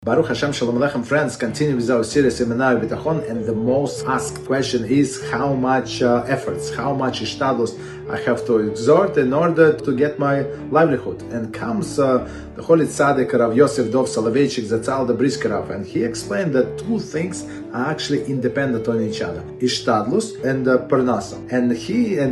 Baruch Hashem, Shalom Aleichem, friends. Continue with our series Emunah and Bitachon, and the most asked question is how much efforts, how much Hishtadlus I have to exert in order to get my livelihood. And comes the Holy Tzaddik Rav Yosef Dov Soloveitchik Zatzal the Brisker, and he explained that two things are actually independent on each other: Hishtadlus and Parnasah. And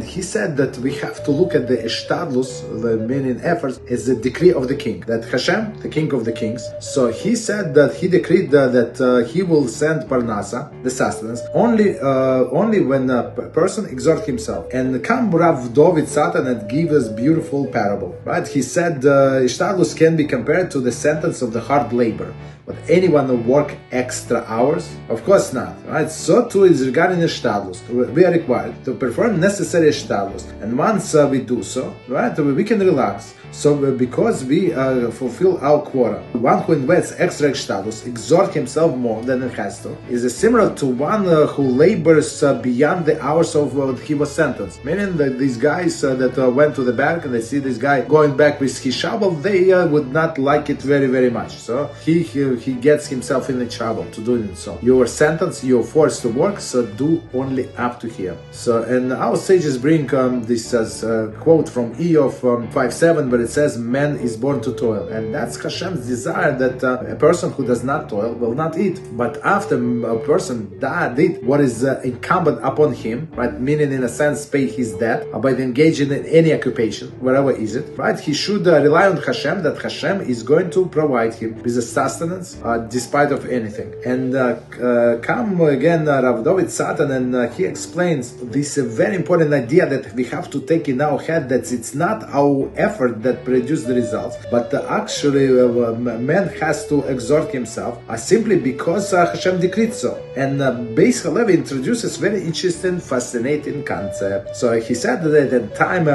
he said that we have to look at the Hishtadlus, the meaning efforts, as the decree of the king, that Hashem, the king of the kings. So he said that he decreed that he will send Parnasah, the sustenance, only when a person exerts himself. And come Rav David Satan and give us beautiful parable, right? He said Hishtadlus can be compared to the sentence of the hard labor. But anyone who work extra hours? Of course not, right? So too is regarding Hishtadlus. We are required to perform necessary Hishtadlus, and once we do so, right, we can relax. So because we fulfill our quota, one who invests extra Hishtadlus, exhort himself more than it has to, is similar to one who labors beyond the hours of he was sentenced. Meaning that these guys that went to the bank and they see this guy going back with his shovel, they would not like it very, very much. So he gets himself in trouble to do it. So you were sentenced, you're forced to work, so do only up to here. So, and our sages bring this as a quote from Eov 5:7, but it says, man is born to toil. And that's Hashem's desire, that a person who does not toil will not eat. But after a person did what is incumbent upon him, right, meaning in a sense pay his debt by engaging in any occupation, wherever is it, right, he should rely on Hashem, that Hashem is going to provide him with a sustenance despite of anything. And come again Rav David Satan, and he explains this very important idea that we have to take in our head, that it's not our effort that produce the results, but actually man has to exert himself simply because Hashem decreed so. And Beis Leib introduces very interesting, fascinating concept. So he said that at time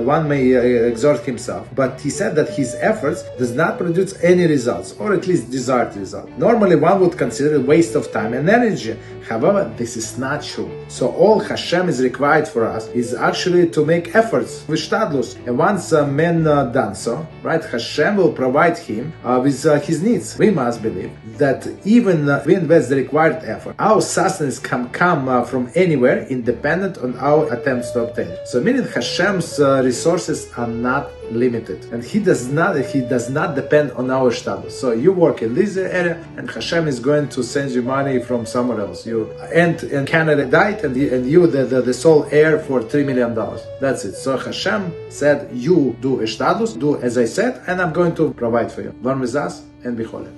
one may exert himself, but he said that his efforts does not produce any results, or at least desired result. Normally one would consider a waste of time and energy. However, this is not true. So all Hashem is required for us is actually to make efforts with Hishtadlus. And once man done so, right, Hashem will provide him with his needs. We must believe that even if we invest the required effort, our sustenance can come from anywhere, independent on our attempts to obtain it. So meaning Hashem's resources are not limited, and he does not depend on our Hishtadlus. So you work in this area, and Hashem is going to send you money from somewhere else. You and Canada died, and you the sole heir for $3 million. That's it. So Hashem said, you do Hishtadlus, do as I said, and I'm going to provide for you. Learn with us and be holy.